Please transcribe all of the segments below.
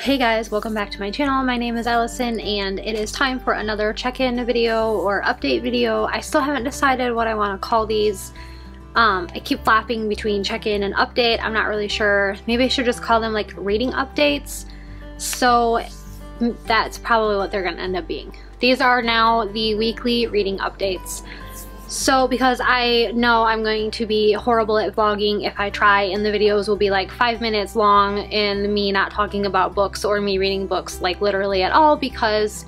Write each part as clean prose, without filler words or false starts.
Hey guys, welcome back to my channel. My name is Allison and it is time for another check-in video or update video. I still haven't decided what I want to call these. I keep flapping between check-in and update. I'm not really sure. Maybe I should just call them like reading updates. So that's probably what they're going to end up being. These are now the weekly reading updates. So because I know I'm going to be horrible at vlogging if I try, and the videos will be like 5 minutes long and me not talking about books or me reading books like literally at all, because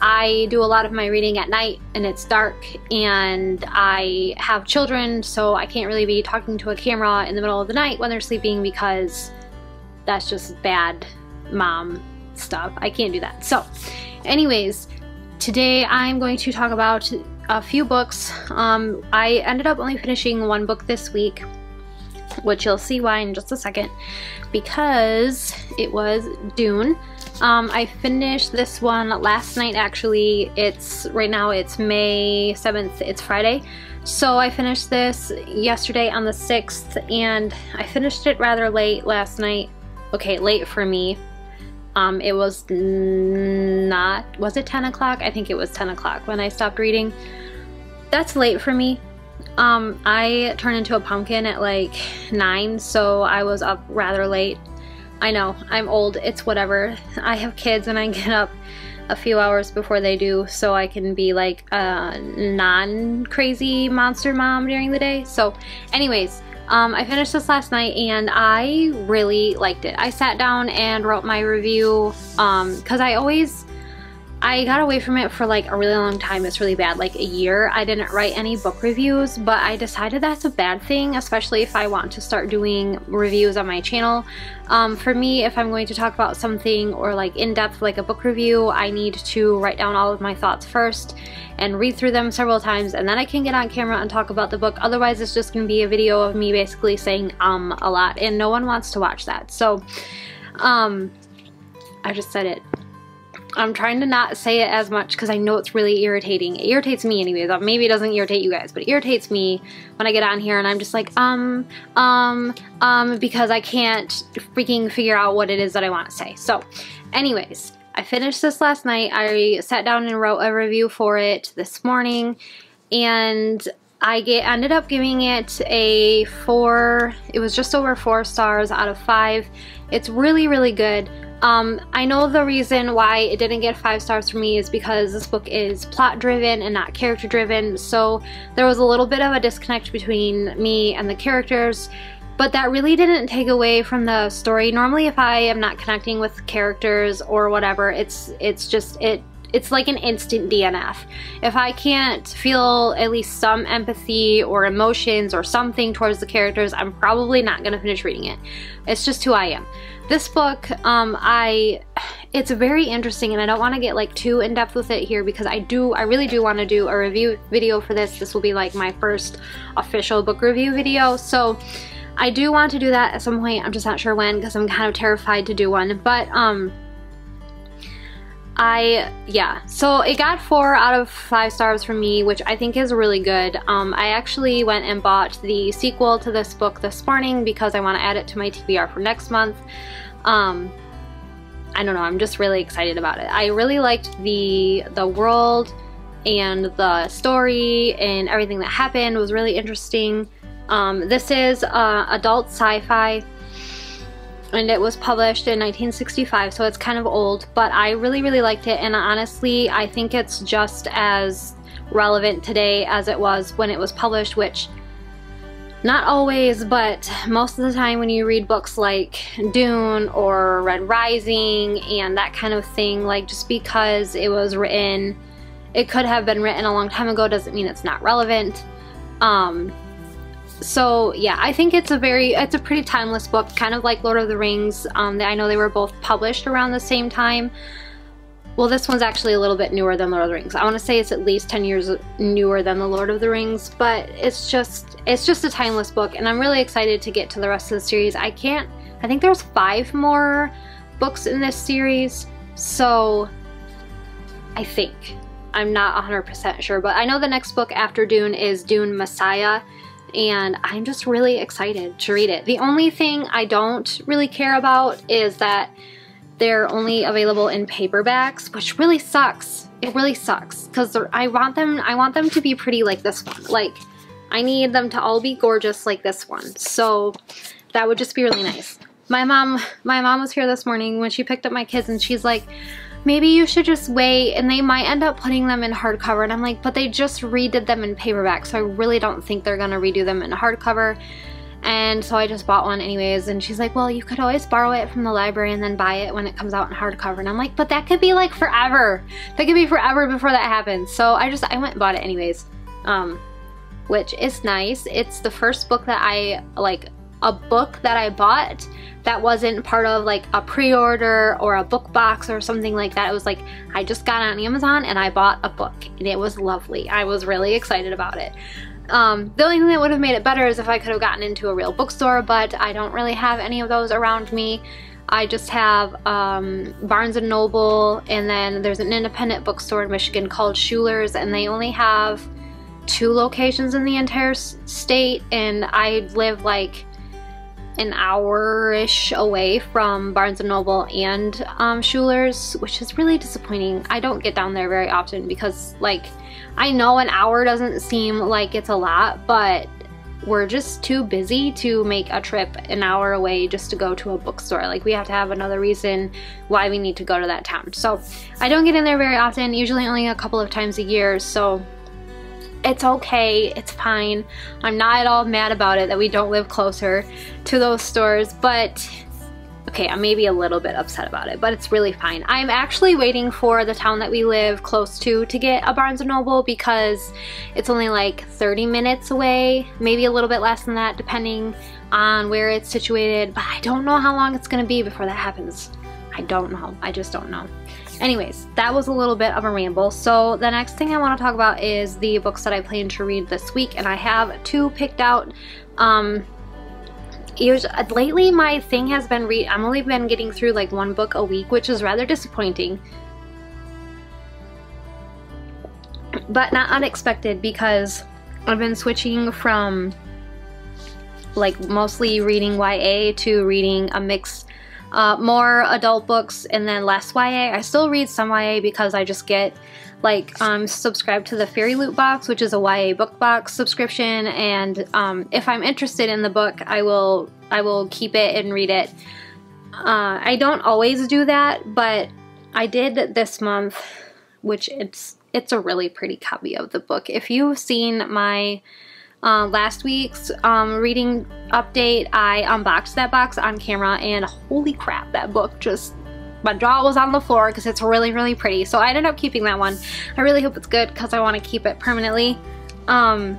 I do a lot of my reading at night and it's dark and I have children, so I can't really be talking to a camera in the middle of the night when they're sleeping because that's just bad mom stuff. I can't do that. So anyways, today I'm going to talk about a few books. I ended up only finishing one book this week, which you'll see why in just a second, because it was Dune. I finished this one last night actually. Right now it's May 7th, it's Friday. So I finished this yesterday on the 6th and I finished it rather late last night. Okay, late for me. It was was it 10 o'clock? I think it was 10 o'clock when I stopped reading. That's late for me. I turned into a pumpkin at like 9, so I was up rather late. I know, I'm old, it's whatever. I have kids and I get up a few hours before they do, so I can be like a non-crazy monster mom during the day. So anyways, I finished this last night and I really liked it. I sat down and wrote my review because I got away from it for like a really long time. It's really bad, like a year. I didn't write any book reviews, but I decided that's a bad thing, especially if I want to start doing reviews on my channel. For me, if I'm going to talk about something or like in-depth like a book review, I need to write down all of my thoughts first and read through them several times, and then I can get on camera and talk about the book. Otherwise it's just gonna be a video of me basically saying a lot, and no one wants to watch that. So I just said it. I'm trying to not say it as much because I know it's really irritating. It irritates me anyways. Maybe it doesn't irritate you guys, but it irritates me when I get on here and I'm just like, because I can't freaking figure out what it is that I want to say. So anyways, I finished this last night. I sat down and wrote a review for it this morning, and I ended up giving it a 4. It was just over 4 stars out of 5. It's really, really good. I know the reason why it didn't get 5 stars for me is because this book is plot driven and not character driven, so there was a little bit of a disconnect between me and the characters, but that really didn't take away from the story. Normally if I am not connecting with characters or whatever, it's like an instant DNF. If I can't feel at least some empathy or emotions or something towards the characters, I'm probably not gonna finish reading it. It's just who I am. This book, it's very interesting, and I don't want to get like too in-depth with it here because I really do want to do a review video for this. This will be like my first official book review video, so I do want to do that at some point. I'm just not sure when because I'm kind of terrified to do one, but yeah, so it got 4 out of 5 stars from me, which I think is really good. I actually went and bought the sequel to this book this morning because I want to add it to my TBR for next month. I don't know, I'm just really excited about it. I really liked the world and the story and everything that happened was really interesting. This is adult sci-fi, and it was published in 1965, so it's kind of old, but I really, really liked it, and honestly, I think it's just as relevant today as it was when it was published, which, not always, but most of the time when you read books like Dune or Red Rising and that kind of thing, like just because it was written, it could have been written a long time ago doesn't mean it's not relevant. So yeah, I think it's a pretty timeless book, kind of like Lord of the Rings. I know they were both published around the same time. Well, this one's actually a little bit newer than Lord of the Rings. I want to say it's at least 10 years newer than the Lord of the Rings, but it's just a timeless book, and I'm really excited to get to the rest of the series. I think there's 5 more books in this series, so I think. I'm not 100% sure, but I know the next book after Dune is Dune Messiah, and I'm just really excited to read it. The only thing I don't really care about is that they're only available in paperbacks, which really sucks. It really sucks because I want them to be pretty like this one. Like, I need them to all be gorgeous like this one. So that would just be really nice. My mom was here this morning when she picked up my kids, and she's like, maybe you should just wait, and they might end up putting them in hardcover. And I'm like, but they just redid them in paperback, so I really don't think they're gonna redo them in hardcover. And so I just bought one anyways, and she's like, well, you could always borrow it from the library and then buy it when it comes out in hardcover. And I'm like, but that could be like forever. That could be forever before that happens. So I went and bought it anyways, which is nice. It's the first book that I, like, a book that I bought that wasn't part of like a pre-order or a book box or something like that. It was like, I just got on Amazon and I bought a book, and it was lovely. I was really excited about it. The only thing that would have made it better is if I could have gotten into a real bookstore, but I don't really have any of those around me. I just have Barnes & Noble, and then there's an independent bookstore in Michigan called Schuler's, and they only have 2 locations in the entire state, and I live like an hour-ish away from Barnes & Noble and Schuler's, which is really disappointing. I don't get down there very often because, like, I know an hour doesn't seem like it's a lot, but we're just too busy to make a trip an hour away just to go to a bookstore. Like, we have to have another reason why we need to go to that town. So I don't get in there very often, usually only a couple of times a year, so it's okay, it's fine. I'm not at all mad about it that we don't live closer to those stores, but okay, I'm maybe a little bit upset about it, but it's really fine. I'm actually waiting for the town that we live close to get a Barnes & Noble because it's only like 30 minutes away, maybe a little bit less than that depending on where it's situated, but I don't know how long it's gonna be before that happens. I don't know, I just don't know. Anyways, that was a little bit of a ramble. So the next thing I want to talk about is the books that I plan to read this week, and I have 2 picked out. Lately my thing has been I'm only been getting through like 1 book a week, which is rather disappointing, but not unexpected because I've been switching from like mostly reading YA to reading a mix, more adult books and then less YA. I still read some YA because I just get like subscribed to the Fairy Loot box, which is a YA book box subscription, and if I'm interested in the book, I will keep it and read it. I don't always do that, but I did this month, which it's a really pretty copy of the book. If you've seen my last week's reading update, I unboxed that box on camera, and holy crap, that book just, my jaw was on the floor because it's really, really pretty. So I ended up keeping that one. I really hope it's good because I want to keep it permanently. But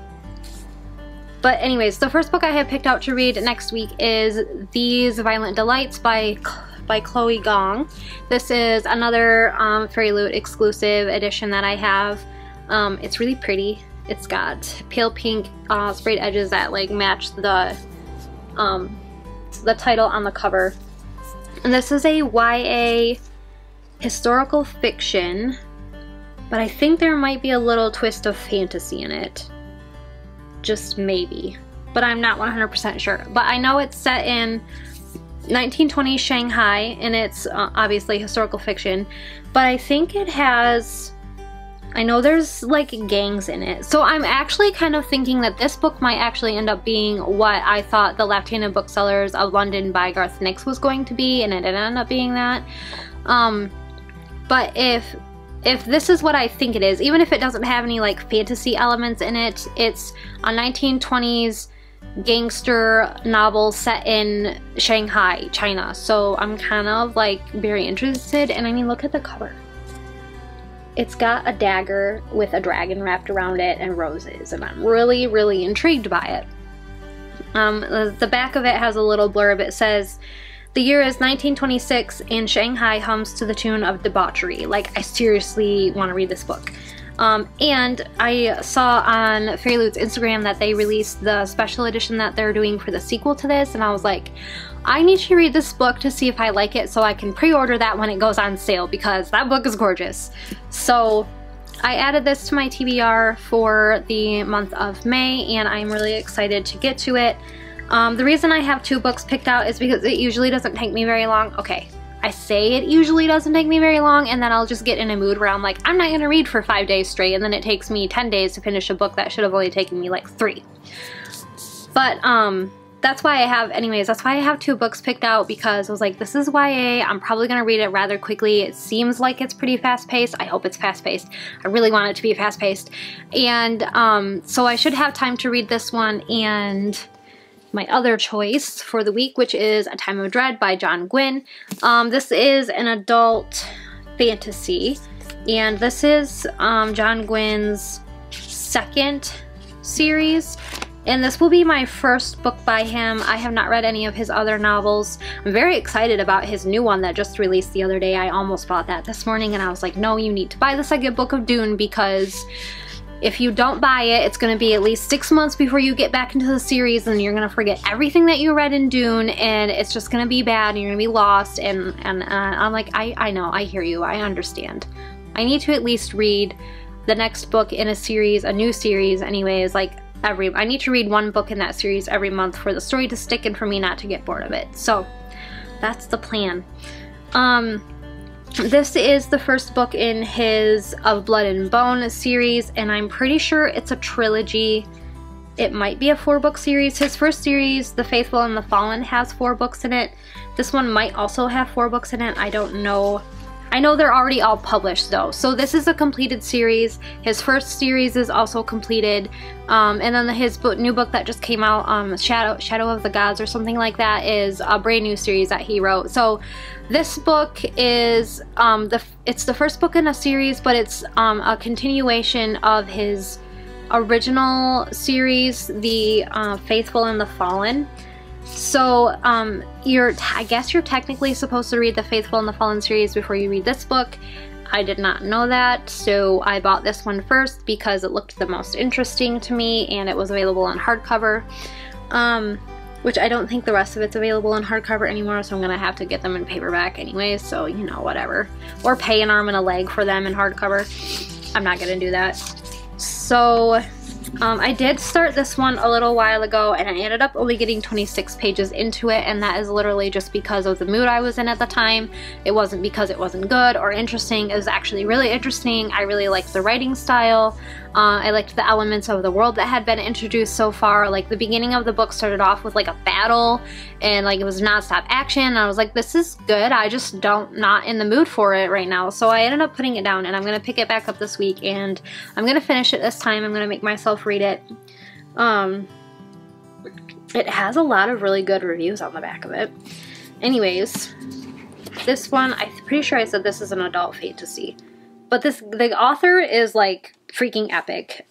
anyways, the first book I have picked out to read next week is These Violent Delights by Chloe Gong. This is another Fairy Loot exclusive edition that I have. It's really pretty. It's got pale pink sprayed edges that like match the title on the cover. And this is a YA historical fiction, but I think there might be a little twist of fantasy in it. Just maybe. But I'm not 100% sure. But I know it's set in 1920s Shanghai, and it's obviously historical fiction. But I think it has, I know there's like gangs in it. So I'm actually kind of thinking that this book might actually end up being what I thought The Left-Handed Booksellers of London by Garth Nix was going to be, and it didn't end up being that. But if this is what I think it is, even if it doesn't have any like fantasy elements in it, it's a 1920s gangster novel set in Shanghai, China. So I'm kind of like very interested, and I mean, look at the cover. It's got a dagger with a dragon wrapped around it and roses, and I'm really, really intrigued by it. The back of it has a little blurb. It says, "The year is 1926 and Shanghai hums to the tune of debauchery." Like, I seriously want to read this book. And I saw on Fairy Loot's Instagram that they released the special edition that they're doing for the sequel to this, and I was like, I need to read this book to see if I like it so I can pre-order that when it goes on sale, because that book is gorgeous. So I added this to my TBR for the month of May, and I'm really excited to get to it. The reason I have 2 books picked out is because it usually doesn't take me very long. Okay, I say it usually doesn't take me very long, and then I'll just get in a mood where I'm like, I'm not gonna read for 5 days straight, and then it takes me 10 days to finish a book that should have only taken me like 3. But that's why I have 2 books picked out, because I was like, this is YA, I'm probably gonna read it rather quickly. It seems like it's pretty fast-paced. I hope it's fast-paced. I really want it to be fast-paced. And so I should have time to read this one and my other choice for the week, which is A Time of Dread by Gwynn. This is an adult fantasy, and this is Gwynn's 2nd series, and this will be my first book by him. I have not read any of his other novels. I'm very excited about his new one that just released the other day. I almost bought that this morning, and I was like, no, you need to buy the 2nd book of Dune, because if you don't buy it, it's going to be at least 6 months before you get back into the series, and you're going to forget everything that you read in Dune, and it's just going to be bad, and you're going to be lost. And I'm like, I know, I hear you, I understand. I need to at least read the next book in a series, a new series anyways, like I need to read 1 book in that series every month for the story to stick and for me not to get bored of it. So that's the plan. This is the first book in his Of Blood and Bone series, and I'm pretty sure it's a trilogy. It might be a 4-book series. His first series, The Faithful and the Fallen, has 4 books in it. This one might also have 4 books in it. I don't know. I know they're already all published though. So this is a completed series. His first series is also completed. And then his new book that just came out, Shadow of the Gods or something like that, is a brand new series that he wrote. So this book is, it's the first book in a series, but it's a continuation of his original series, The Faithful and the Fallen. So I guess you're technically supposed to read the Faithful and the Fallen series before you read this book. I did not know that, so I bought this one first because it looked the most interesting to me, and it was available on hardcover, which I don't think the rest of it's available in hardcover anymore, so I'm gonna have to get them in paperback anyways, so you know, whatever. Or pay an arm and a leg for them in hardcover. I'm not gonna do that. So I did start this one a little while ago, and I ended up only getting 26 pages into it, and that is literally just because of the mood I was in at the time. It wasn't because it wasn't good or interesting. It was actually really interesting. I really liked the writing style. I liked the elements of the world that had been introduced so far. Like the beginning of the book started off with like a battle, and like it was nonstop action, and I was like, this is good. I just not in the mood for it right now. So I ended up putting it down, and I'm gonna pick it back up this week, and I'm gonna finish it this time. I'm gonna make myself read it. It has a lot of really good reviews on the back of it. Anyways, this one, I'm pretty sure I said this is an adult fantasy, but the author is like freaking epic.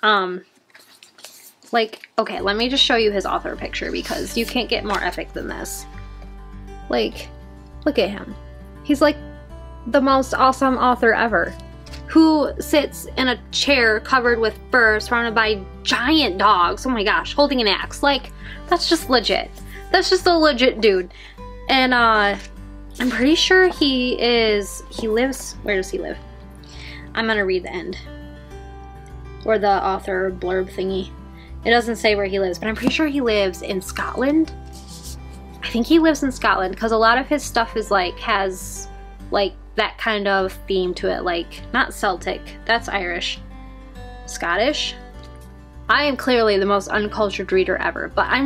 Like, okay, let me just show you his author picture, because you can't get more epic than this. Like, look at him. He's like the most awesome author ever, who sits in a chair covered with fur surrounded by giant dogs, oh my gosh, holding an axe. Like, that's just legit. That's just a legit dude. And I'm pretty sure he lives, where does he live? I'm gonna read the end, or the author blurb thingy. It doesn't say where he lives, but I'm pretty sure he lives in Scotland. I think he lives in Scotland, because a lot of his stuff is like, has like that kind of theme to it, like not Celtic, that's Irish, Scottish. I am clearly the most uncultured reader ever, but I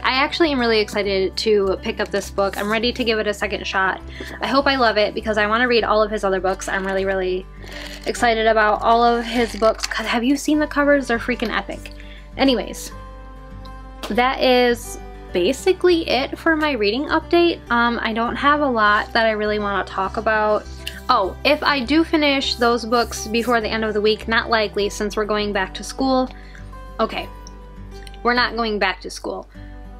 actually am really excited to pick up this book. I'm ready to give it a second shot. I hope I love it, because I want to read all of his other books. I'm really, really excited about all of his books, because have you seen the covers? They're freaking epic. Anyways, that is basically it for my reading update. I don't have a lot that I really want to talk about. Oh, if I do finish those books before the end of the week, not likely since we're going back to school. Okay, we're not going back to school.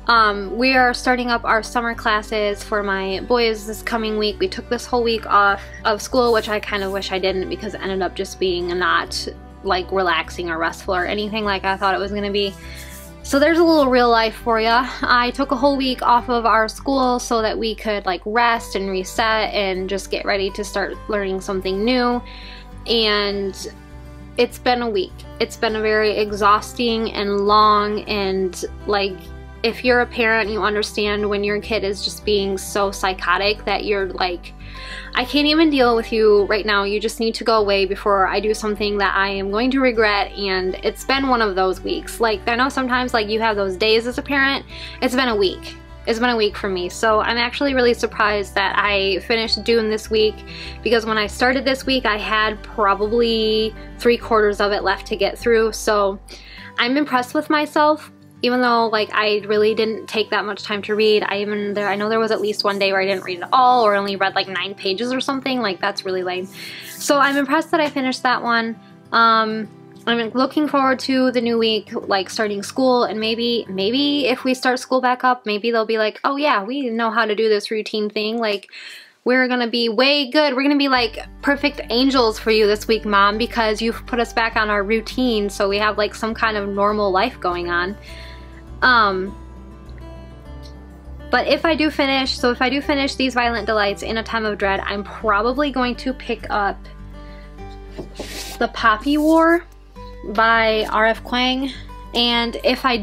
We are starting up our summer classes for my boys this coming week. We took this whole week off of school, which I kind of wish I didn't, because it ended up just being not like relaxing or restful or anything like I thought it was gonna be. So there's a little real life for ya. I took a whole week off of our school so that we could like rest and reset and just get ready to start learning something new. And it's been a week. It's been a very exhausting and long and like if you're a parent, you understand when your kid is just being so psychotic that you're like, I can't even deal with you right now. You just need to go away before I do something that I am going to regret. And it's been one of those weeks. Like, I know sometimes like you have those days as a parent. It's been a week. It's been a week for me. So I'm actually really surprised that I finished Dune this week, because when I started this week, I had probably 3/4 of it left to get through. So I'm impressed with myself. Even though like I really didn't take that much time to read. I know there was at least one day where I didn't read at all, or only read like 9 pages or something. Like, that's really lame. So I'm impressed that I finished that one. I'm looking forward to the new week, like starting school, and maybe if we start school back up, maybe they'll be like, oh yeah, we know how to do this routine thing. Like, we're gonna be way good. We're gonna be like perfect angels for you this week, Mom, because you've put us back on our routine, so we have like some kind of normal life going on. But if I do finish, these Violent Delights in A Time of Dread, I'm probably going to pick up The Poppy War by R.F. Kuang. And if I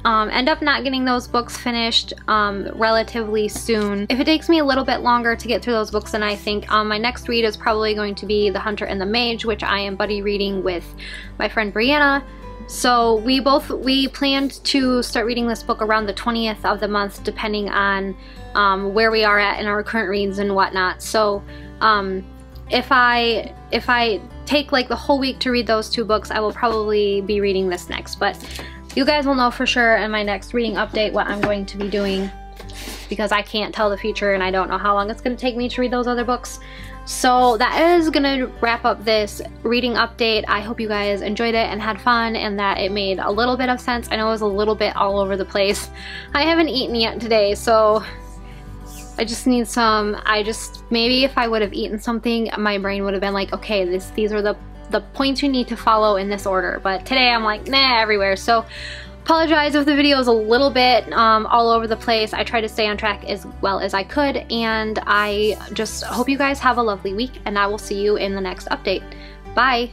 end up not getting those books finished relatively soon, if it takes me a little bit longer to get through those books, then I think my next read is probably going to be The Hunter and the Mage, which I am buddy reading with my friend Brianna. So we planned to start reading this book around the 20th of the month, depending on where we are at in our current reads and whatnot. So if I take like the whole week to read those 2 books, I will probably be reading this next. But you guys will know for sure in my next reading update what I'm going to be doing, because I can't tell the future and I don't know how long it's going to take me to read those other books. So that is gonna wrap up this reading update. I hope you guys enjoyed it and had fun, and that it made a little bit of sense. I know it was a little bit all over the place. I haven't eaten yet today, so I just need some. Maybe if I would have eaten something, my brain would have been like, okay, these are the points you need to follow in this order. But today I'm like, nah, everywhere. So apologize if the video is a little bit all over the place. I tried to stay on track as well as I could, and I just hope you guys have a lovely week, and I will see you in the next update. Bye!